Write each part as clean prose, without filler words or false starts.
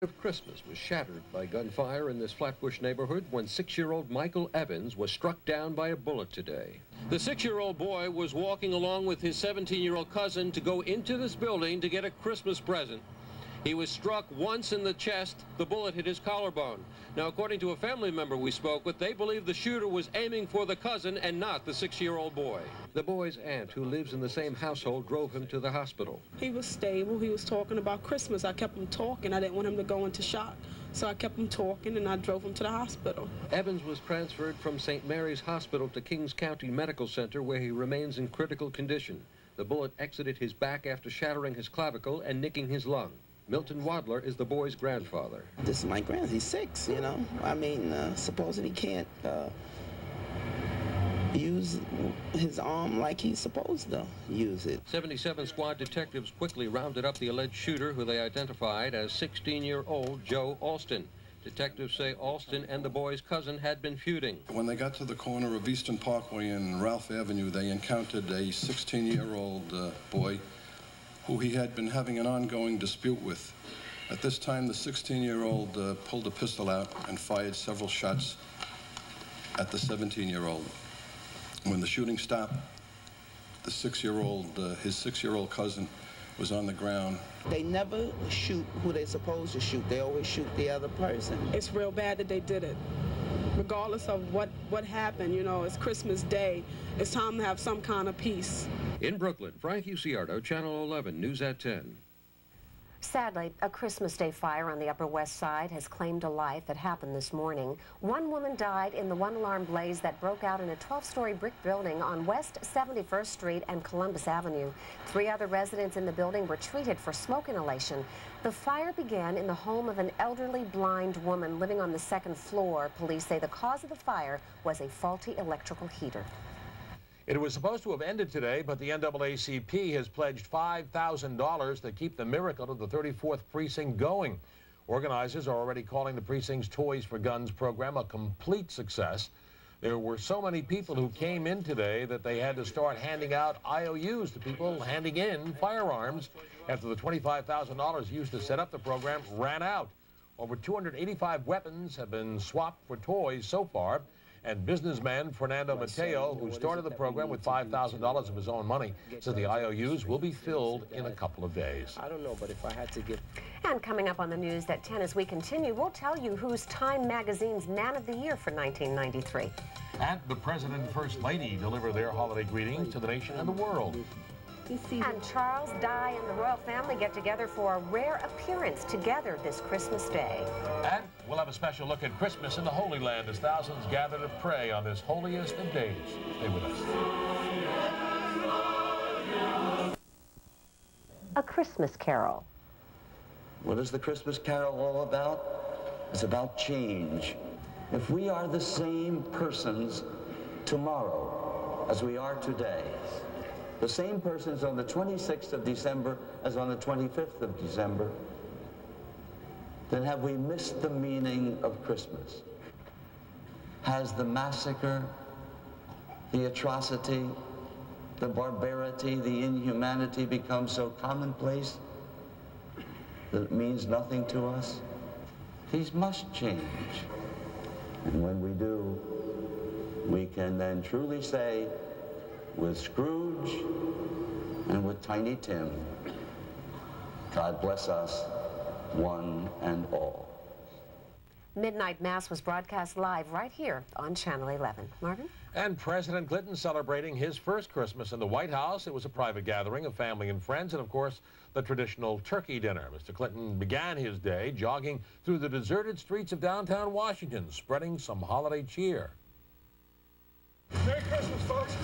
of Christmas was shattered by gunfire in this Flatbush neighborhood when 6-year-old Michael Evans was struck down by a bullet today. The 6-year-old boy was walking along with his 17-year-old cousin to go into this building to get a Christmas present. He was struck once in the chest. The bullet hit his collarbone. Now, according to a family member we spoke with, they believe the shooter was aiming for the cousin and not the 6-year-old boy. The boy's aunt, who lives in the same household, drove him to the hospital. He was stable. He was talking about Christmas. I kept him talking. I didn't want him to go into shock, so I kept him talking, and I drove him to the hospital. Evans was transferred from St. Mary's Hospital to Kings County Medical Center, where he remains in critical condition. The bullet exited his back after shattering his clavicle and nicking his lung. Milton Wadler is the boy's grandfather. This is my grandson. He's 6, you know. I mean, supposing he can't use his arm like he's supposed to use it. 77 squad detectives quickly rounded up the alleged shooter, who they identified as 16-year-old Joe Alston. Detectives say Alston and the boy's cousin had been feuding. When they got to the corner of Eastern Parkway and Ralph Avenue, they encountered a 16-year-old boy who he had been having an ongoing dispute with. At this time, the 16-year-old pulled a pistol out and fired several shots at the 17-year-old. When the shooting stopped, the 6-year-old, his 6-year-old cousin was on the ground. They never shoot who they're supposed to shoot. They always shoot the other person. It's real bad that they did it. Regardless of what happened, you know, it's Christmas Day. It's time to have some kind of peace. In Brooklyn, Frank Uciardo, Channel 11, News at 10. Sadly, a Christmas Day fire on the Upper West Side has claimed a life that happened this morning. One woman died in the one-alarm blaze that broke out in a 12-story brick building on West 71st Street and Columbus Avenue. 3 other residents in the building were treated for smoke inhalation. The fire began in the home of an elderly blind woman living on the 2nd floor. Police say the cause of the fire was a faulty electrical heater. It was supposed to have ended today, but the NAACP has pledged $5,000 to keep the miracle of the 34th precinct going. Organizers are already calling the precinct's Toys for Guns program a complete success. There were so many people who came in today that they had to start handing out IOUs to people handing in firearms after the $25,000 used to set up the program ran out. Over 285 weapons have been swapped for toys so far. And businessman Fernando Mateo, who started the program with $5,000 of his own money, says the IOUs will be filled in a couple of days. I don't know, but if I had to give... And coming up on the news at 10 as we continue, we'll tell you who's Time Magazine's Man of the Year for 1993. And the President and First Lady deliver their holiday greetings to the nation and the world. And Charles, Di, and the royal family get together for a rare appearance together this Christmas Day. And we'll have a special look at Christmas in the Holy Land as thousands gather to pray on this holiest of days. Stay with us. A Christmas Carol. What is the Christmas Carol all about? It's about change. If we are the same persons tomorrow as we are today, the same persons on the 26th of December as on the 25th of December, then have we missed the meaning of Christmas? Has the massacre, the atrocity, the barbarity, the inhumanity become so commonplace that it means nothing to us? These must change. And when we do, we can then truly say, with Scrooge and with Tiny Tim, God bless us, one and all. Midnight Mass was broadcast live right here on Channel 11. Marvin? And President Clinton celebrating his first Christmas in the White House. It was a private gathering of family and friends and, of course, the traditional turkey dinner. Mr. Clinton began his day jogging through the deserted streets of downtown Washington, spreading some holiday cheer. Merry Christmas, folks.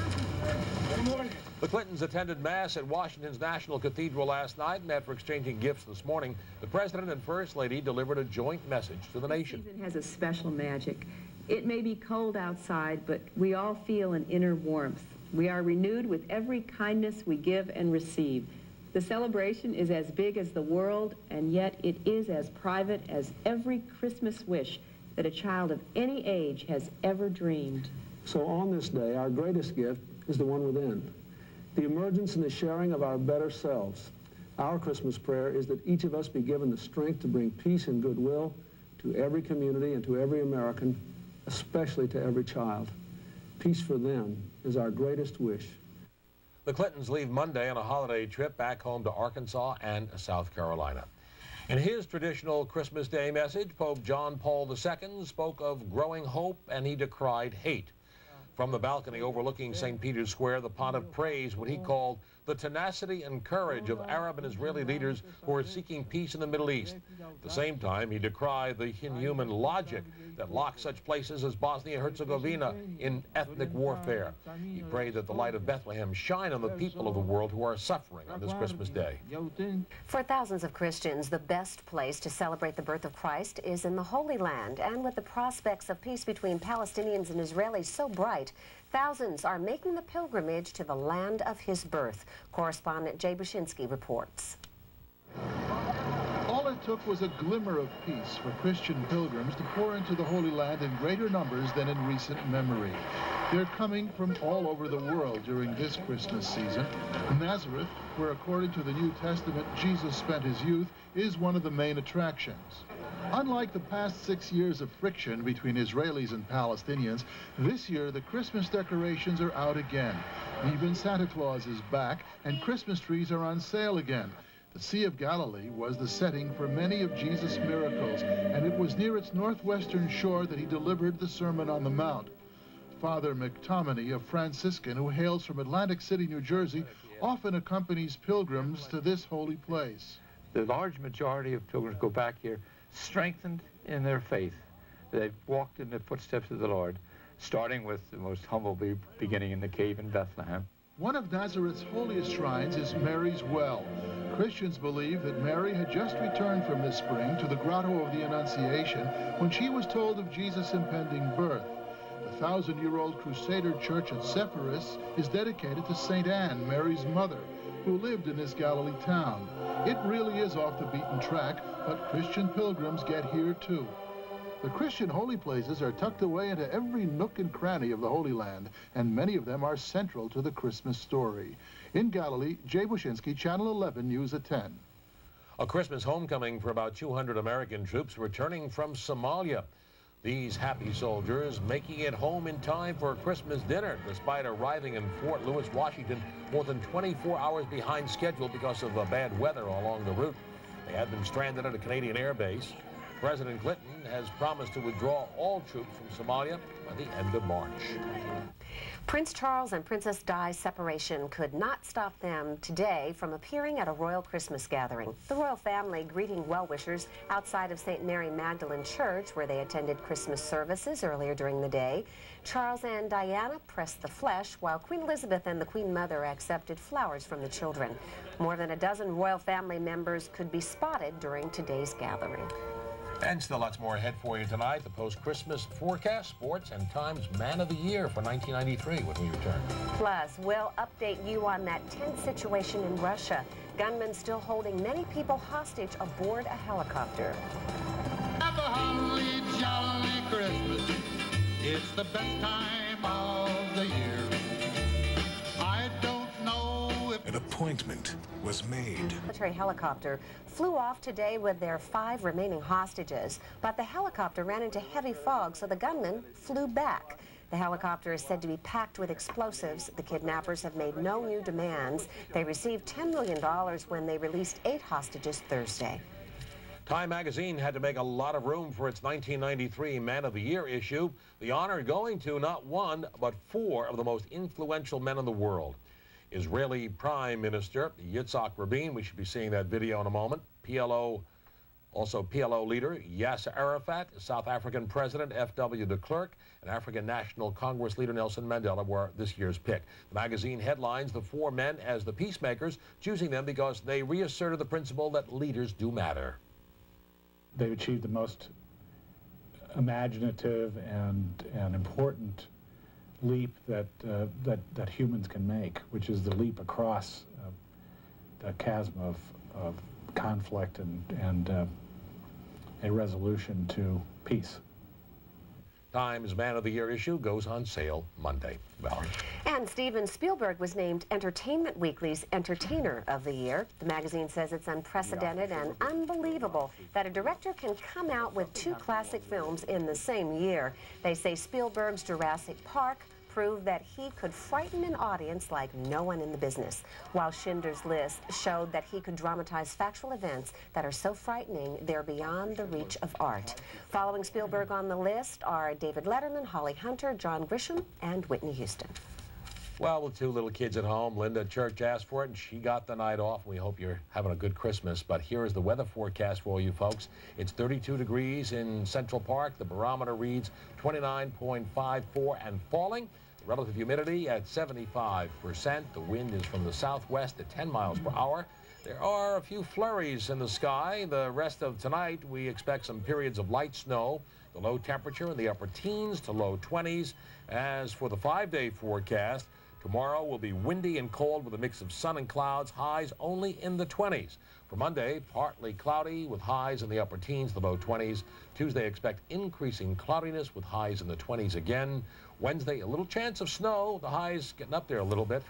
Good morning. The Clintons attended Mass at Washington's National Cathedral last night, and after exchanging gifts this morning, the President and First Lady delivered a joint message to the nation. This season has a special magic. It may be cold outside, but we all feel an inner warmth. We are renewed with every kindness we give and receive. The celebration is as big as the world, and yet it is as private as every Christmas wish that a child of any age has ever dreamed. So on this day, our greatest gift is the one within, the emergence and the sharing of our better selves, Our Christmas prayer is that each of us be given the strength to bring peace and goodwill to every community and to every American, especially to every child. Peace for them is our greatest wish. The Clintons leave Monday on a holiday trip back home to Arkansas and South Carolina. In his traditional Christmas Day message, Pope John Paul II spoke of growing hope and he decried hate. From the balcony overlooking St. Peter's Square, the pontiff praised what he called the tenacity and courage of Arab and Israeli leaders who are seeking peace in the Middle East. At the same time, he decried the inhuman logic that locks such places as Bosnia and Herzegovina in ethnic warfare. He prayed that the light of Bethlehem shine on the people of the world who are suffering on this Christmas Day. For thousands of Christians, the best place to celebrate the birth of Christ is in the Holy Land. And with the prospects of peace between Palestinians and Israelis so bright, thousands are making the pilgrimage to the land of his birth. Correspondent Jay Bushinsky reports. All it took was a glimmer of peace for Christian pilgrims to pour into the Holy Land in greater numbers than in recent memory. They're coming from all over the world during this Christmas season. Nazareth, where according to the New Testament Jesus spent his youth, is one of the main attractions. Unlike the past 6 years of friction between Israelis and Palestinians, this year the Christmas decorations are out again. Even Santa Claus is back and Christmas trees are on sale again. The Sea of Galilee was the setting for many of Jesus' miracles, and it was near its northwestern shore that he delivered the Sermon on the Mount. Father McTominay, a Franciscan who hails from Atlantic City, New Jersey, often accompanies pilgrims to this holy place. The large majority of pilgrims go back here strengthened in their faith. They've walked in the footsteps of the Lord, starting with the most humble beginning in the cave in Bethlehem. One of Nazareth's holiest shrines is Mary's Well. Christians believe that Mary had just returned from this spring to the Grotto of the Annunciation when she was told of Jesus' impending birth. The 1,000-year-old Crusader church at Sepphoris is dedicated to St. Anne, Mary's mother, who lived in this Galilee town. It really is off the beaten track, but Christian pilgrims get here too. The Christian holy places are tucked away into every nook and cranny of the Holy Land, and many of them are central to the Christmas story. In Galilee, Jay Bushinsky, Channel 11 News at 10. A Christmas homecoming for about 200 American troops returning from Somalia. These happy soldiers making it home in time for a Christmas dinner, despite arriving in Fort Lewis, Washington, more than 24 hours behind schedule because of bad weather along the route. They had been stranded at a Canadian air base. President Clinton has promised to withdraw all troops from Somalia by the end of March. Prince Charles and Princess Di's separation could not stop them today from appearing at a royal Christmas gathering. The royal family greeting well-wishers outside of St. Mary Magdalene Church, where they attended Christmas services earlier during the day. Charles and Diana pressed the flesh, while Queen Elizabeth and the Queen Mother accepted flowers from the children. More than a dozen royal family members could be spotted during today's gathering. And still lots more ahead for you tonight. The post-Christmas forecast, sports, and Time's Man of the Year for 1993 when we return. Plus, we'll update you on that tense situation in Russia. Gunmen still holding many people hostage aboard a helicopter. Have a holly jolly Christmas. It's the best time of the year. I don't know if... An appointment was made. Military helicopter flew off today with their 5 remaining hostages, but the helicopter ran into heavy fog, so the gunmen flew back. The helicopter is said to be packed with explosives. The kidnappers have made no new demands. They received $10 million when they released 8 hostages Thursday. Time magazine had to make a lot of room for its 1993 Man of the Year issue. The honor going to not 1, but 4 of the most influential men in the world. Israeli Prime Minister Yitzhak Rabin, we should be seeing that video in a moment. Also PLO leader Yasser Arafat, South African President F.W. de Klerk, and African National Congress leader Nelson Mandela were this year's pick. The magazine headlines the 4 men as the peacemakers, choosing them because they reasserted the principle that leaders do matter. They've achieved the most imaginative and important leap that humans can make, which is the leap across the chasm of conflict and a resolution to peace. Time's Man of the Year issue goes on sale Monday. Valerie. And Steven Spielberg was named Entertainment Weekly's Entertainer of the Year. The magazine says it's unprecedented and unbelievable that a director can come out with 2 classic films in the same year. They say Spielberg's Jurassic Park proved that he could frighten an audience like no one in the business, while Schindler's List showed that he could dramatize factual events that are so frightening they're beyond the reach of art. Following Spielberg on the list are David Letterman, Holly Hunter, John Grisham, and Whitney Houston. Well, with 2 little kids at home, Linda Church asked for it, and she got the night off. We hope you're having a good Christmas. But here is the weather forecast for you folks. It's 32 degrees in Central Park. The barometer reads 29.54 and falling. Relative humidity at 75%. The wind is from the southwest at 10 miles per hour. There are a few flurries in the sky. The rest of tonight, we expect some periods of light snow. The low temperature in the upper teens to low 20s. As for the 5-day forecast, tomorrow will be windy and cold with a mix of sun and clouds, highs only in the 20s. For Monday, partly cloudy with highs in the upper teens to low 20s. Tuesday, expect increasing cloudiness with highs in the 20s again. Wednesday, a little chance of snow, the highs getting up there a little bit.